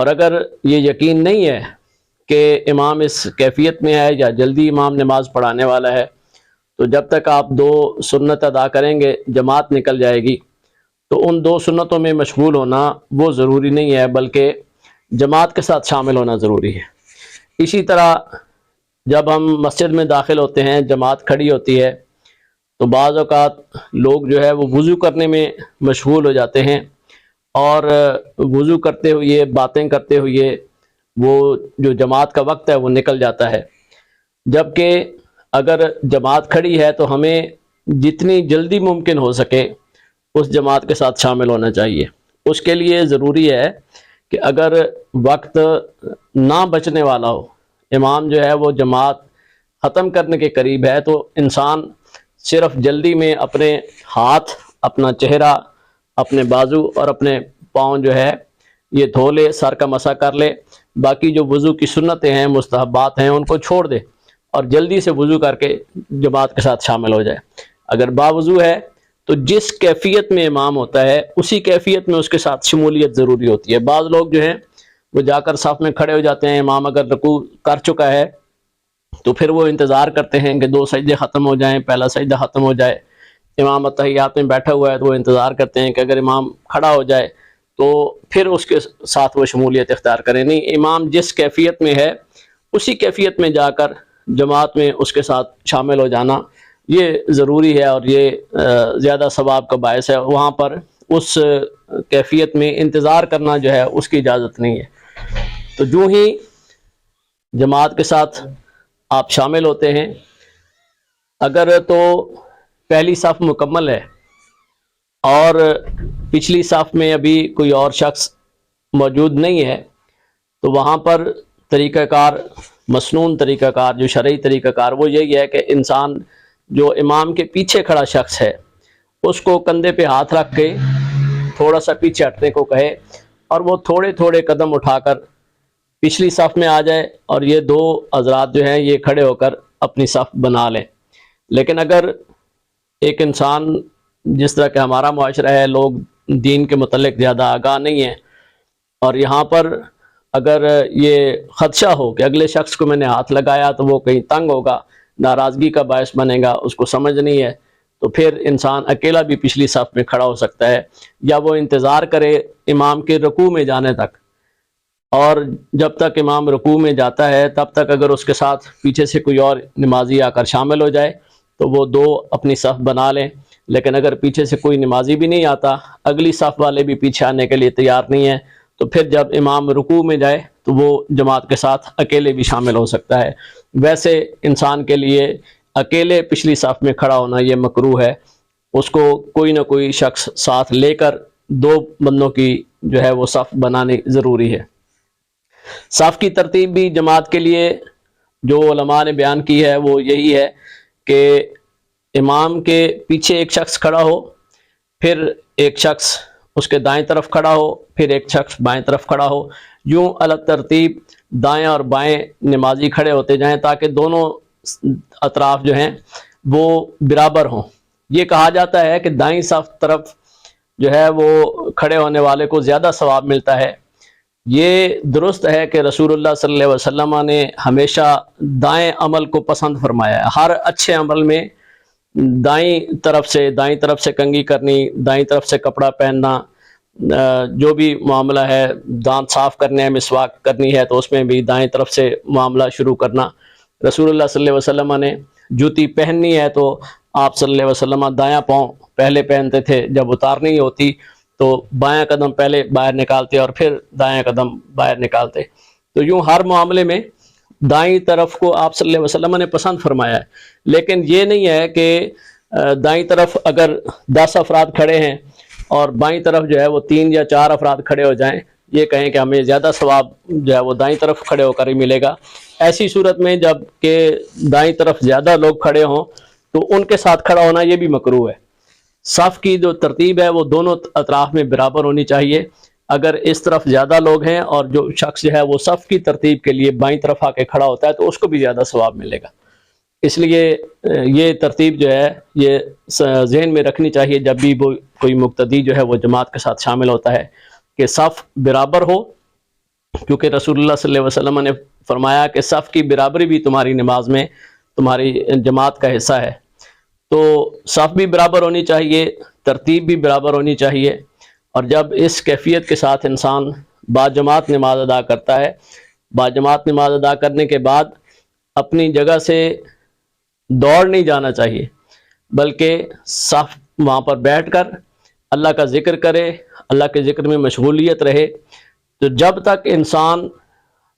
اور اگر یہ یقین نہیں ہے کہ امام اس کیفیت میں ہے یا جلدی امام نماز پڑھانے والا ہے، تو جب تک آپ 2 سنت ادا کریں گے جماعت نکل جائے گی، تو ان 2 سنتوں میں مشغول ہونا وہ ضروری نہیں ہے، بلکہ جماعت کے ساتھ شامل ہونا ضروری ہے۔ اسی طرح جب ہم مسجد میں داخل ہوتے ہیں، جماعت کھڑی ہوتی ہے، تو بعض اوقات لوگ جو ہے وہ وضو کرنے میں مشغول ہو جاتے ہیں، اور وضو کرتے ہوئے باتیں کرتے ہوئے وہ جو جماعت کا وقت ہے وہ نکل جاتا ہے۔ جبکہ اگر جماعت کھڑی ہے تو ہمیں جتنی جلدی ممکن ہو سکے اس جماعت کے ساتھ شامل ہونا چاہیے۔ اس کے لیے ضروری ہے کہ اگر وقت نہ بچنے والا ہو، امام جو ہے وہ جماعت ختم کرنے کے قریب ہے، تو انسان صرف جلدی میں اپنے ہاتھ، اپنا چہرہ، اپنے بازو اور اپنے پاؤں جو ہے یہ دھو لے، سر کا مسح کر لے، باقی جو وضو کی سنتیں ہیں، مستحبات ہیں، ان کو چھوڑ دے اور جلدی سے وضو کر کے جماعت کے ساتھ شامل ہو جائے۔ اگر باوضو ہے تو جس کیفیت میں امام ہوتا ہے اسی کیفیت میں اس کے ساتھ شمولیت ضروری ہوتی ہے۔ بعض لوگ جو ہیں وہ جا کر صف میں کھڑے ہو جاتے ہیں، امام اگر رکوع کر چکا ہے تو پھر وہ انتظار کرتے ہیں کہ 2 سجدے ختم ہو جائیں، پہلا سجدہ ختم ہو جائے، امام اتحیات میں بیٹھا ہوا ہے تو وہ انتظار کرتے ہیں کہ اگر امام کھڑا ہو جائے تو پھر اس کے ساتھ وہ شمولیت اختیار کریں۔ نہیں، امام جس کیفیت میں ہے اسی کیفیت میں جا کر جماعت میں اس کے ساتھ شامل ہو جانا یہ ضروری ہے، اور یہ زیادہ ثواب کا باعث ہے۔ وہاں پر اس کیفیت میں انتظار کرنا جو ہے اس کی اجازت نہیں ہے۔ تو جو ہی جماعت کے ساتھ آپ شامل ہوتے ہیں، اگر تو پہلی صف مکمل ہے اور پچھلی صف میں ابھی کوئی اور شخص موجود نہیں ہے، تو وہاں پر طریقہ کار، مسنون طریقہ کار، جو شرعی طریقہ کار، وہ یہی ہے کہ انسان جو امام کے پیچھے کھڑا شخص ہے اس کو کندھے پہ ہاتھ رکھ کے تھوڑا سا پیچھے ہٹنے کو کہے، اور وہ تھوڑے تھوڑے قدم اٹھا کر پچھلی صف میں آ جائے، اور یہ 2 حضرات جو ہیں یہ کھڑے ہو کر اپنی صف بنا لیں۔ لیکن اگر ایک انسان، جس طرح کہ ہمارا معاشرہ ہے، لوگ دین کے متعلق زیادہ آگاہ نہیں ہیں، اور یہاں پر اگر یہ خدشہ ہو کہ اگلے شخص کو میں نے ہاتھ لگایا تو وہ کہیں تنگ ہوگا، ناراضگی کا باعث بنے گا، اس کو سمجھ نہیں ہے، تو پھر انسان اکیلا بھی پچھلی صف میں کھڑا ہو سکتا ہے، یا وہ انتظار کرے امام کے رکوع میں جانے تک، اور جب تک امام رکوع میں جاتا ہے تب تک اگر اس کے ساتھ پیچھے سے کوئی اور نمازی آ کر شامل ہو جائے تو وہ 2 اپنی صف بنا لیں۔ لیکن اگر پیچھے سے کوئی نمازی بھی نہیں آتا، اگلی صف والے بھی پیچھے آنے کے لیے تیار نہیں ہیں، تو پھر جب امام رکوع میں جائے تو وہ جماعت کے ساتھ اکیلے بھی شامل ہو سکتا ہے۔ ویسے انسان کے لیے اکیلے پچھلی صف میں کھڑا ہونا یہ مکروہ ہے، اس کو کوئی نہ کوئی شخص ساتھ لے کر 2 بندوں کی جو ہے وہ صف بنانی ضروری ہے۔ صف کی ترتیب بھی جماعت کے لیے جو علماء نے بیان کی ہے وہ یہی ہے کہ امام کے پیچھے ایک شخص کھڑا ہو، پھر ایک شخص اس کے دائیں طرف کھڑا ہو، پھر ایک شخص بائیں طرف کھڑا ہو، یوں الگ ترتیب دائیں اور بائیں نمازی کھڑے ہوتے جائیں تاکہ دونوں اطراف جو ہیں وہ برابر ہوں۔ یہ کہا جاتا ہے کہ دائیں صف طرف جو ہے وہ کھڑے ہونے والے کو زیادہ ثواب ملتا ہے۔ یہ درست ہے کہ رسول اللہ صلی اللہ علیہ وسلم نے ہمیشہ دائیں عمل کو پسند فرمایا ہے۔ ہر اچھے عمل میں دائیں طرف سے کنگھی کرنی، دائیں طرف سے کپڑا پہننا، جو بھی معاملہ ہے، دانت صاف کرنے ہیں، مسواک کرنی ہے تو اس میں بھی دائیں طرف سے معاملہ شروع کرنا۔ رسول اللہ صلی اللہ علیہ وسلم نے جوتی پہننی ہے تو آپ صلی اللہ علیہ وسلم دایاں پاؤں پہلے پہنتے تھے، جب اتارنی ہوتی تو بایاں قدم پہلے باہر نکالتے اور پھر دایاں قدم باہر نکالتے۔ تو یوں ہر معاملے میں دائیں طرف کو آپ صلی اللہ علیہ وسلم نے پسند فرمایا ہے۔ لیکن یہ نہیں ہے کہ دائیں طرف اگر 10 افراد کھڑے ہیں اور بائیں طرف جو ہے وہ 3 یا 4 افراد کھڑے ہو جائیں، یہ کہیں کہ ہمیں زیادہ ثواب جو ہے وہ دائیں طرف کھڑے ہو کر ہی ملے گا۔ ایسی صورت میں جب کہ دائیں طرف زیادہ لوگ کھڑے ہوں تو ان کے ساتھ کھڑا ہونا یہ بھی مکروہ ہے۔ صف کی جو ترتیب ہے وہ دونوں اطراف میں برابر ہونی چاہیے۔ اگر اس طرف زیادہ لوگ ہیں اور جو شخص جو ہے وہ صف کی ترتیب کے لیے بائیں طرف آ کے کھڑا ہوتا ہے تو اس کو بھی زیادہ ثواب ملے گا۔ اس لیے یہ ترتیب جو ہے یہ ذہن میں رکھنی چاہیے جب بھی کوئی مقتدی جو ہے وہ جماعت کے ساتھ شامل ہوتا ہے، کہ صف برابر ہو کیونکہ رسول اللہ صلی اللہ علیہ وسلم نے فرمایا کہ صف کی برابری بھی تمہاری نماز میں تمہاری جماعت کا حصہ ہے۔ تو صف بھی برابر ہونی چاہیے، ترتیب بھی برابر ہونی چاہیے، اور جب اس کیفیت کے ساتھ انسان باجماعت نماز ادا کرتا ہے، باجماعت نماز ادا کرنے کے بعد اپنی جگہ سے دوڑ نہیں جانا چاہیے، بلکہ صف وہاں پر بیٹھ کر اللہ کا ذکر کرے، اللہ کے ذکر میں مشغولیت رہے۔ تو جب تک انسان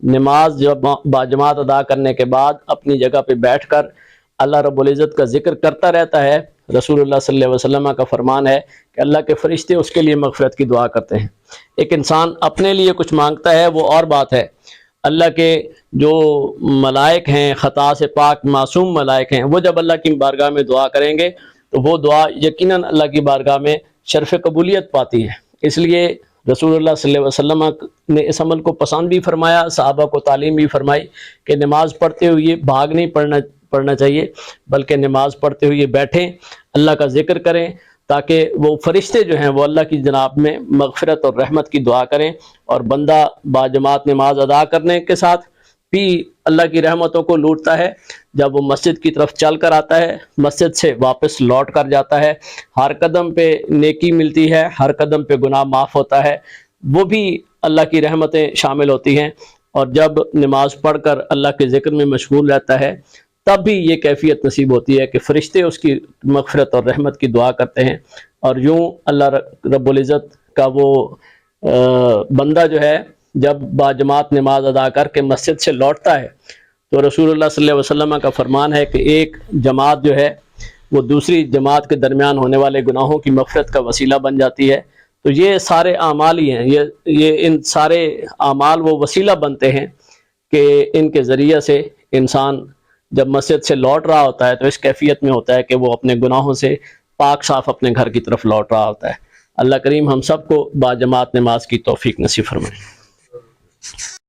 نماز جب باجماعت ادا کرنے کے بعد اپنی جگہ پہ بیٹھ کر اللہ رب العزت کا ذکر کرتا رہتا ہے، رسول اللہ صلی اللہ علیہ وسلم کا فرمان ہے کہ اللہ کے فرشتے اس کے لیے مغفرت کی دعا کرتے ہیں۔ ایک انسان اپنے لیے کچھ مانگتا ہے وہ اور بات ہے، اللہ کے جو ملائک ہیں، خطا سے پاک معصوم ملائک ہیں، وہ جب اللہ کی بارگاہ میں دعا کریں گے تو وہ دعا یقیناً اللہ کی بارگاہ میں شرف قبولیت پاتی ہے۔ اس لیے رسول اللہ صلی اللہ علیہ وسلم نے اس عمل کو پسند بھی فرمایا، صحابہ کو تعلیم بھی فرمائی کہ نماز پڑھتے ہوئے بھاگ نہیں پڑھنا چاہیے، بلکہ نماز پڑھتے ہوئے بیٹھیں، اللہ کا ذکر کریں، تاکہ وہ فرشتے جو ہیں وہ اللہ کی جناب میں مغفرت اور رحمت کی دعا کریں، اور بندہ باجماعت نماز ادا کرنے کے ساتھ بھی اللہ کی رحمتوں کو لوٹتا ہے۔ جب وہ مسجد کی طرف چل کر آتا ہے، مسجد سے واپس لوٹ کر جاتا ہے، ہر قدم پہ نیکی ملتی ہے، ہر قدم پہ گناہ معاف ہوتا ہے، وہ بھی اللہ کی رحمتیں شامل ہوتی ہیں۔ اور جب نماز پڑھ کر اللہ کے ذکر میں مشغول رہتا ہے، تب بھی یہ کیفیت نصیب ہوتی ہے کہ فرشتے اس کی مغفرت اور رحمت کی دعا کرتے ہیں، اور یوں اللہ رب العزت کا وہ بندہ جو ہے جب باجماعت نماز ادا کر کے مسجد سے لوٹتا ہے تو رسول اللہ صلی اللہ علیہ وسلم کا فرمان ہے کہ ایک جماعت جو ہے وہ دوسری جماعت کے درمیان ہونے والے گناہوں کی مغفرت کا وسیلہ بن جاتی ہے۔ تو یہ سارے اعمال ہی ہیں، یہ ان سارے اعمال وہ وسیلہ بنتے ہیں کہ ان کے ذریعے سے انسان جب مسجد سے لوٹ رہا ہوتا ہے تو اس کیفیت میں ہوتا ہے کہ وہ اپنے گناہوں سے پاک صاف اپنے گھر کی طرف لوٹ رہا ہوتا ہے۔ اللہ کریم ہم سب کو باجماعت نماز کی توفیق نصیب فرمائے۔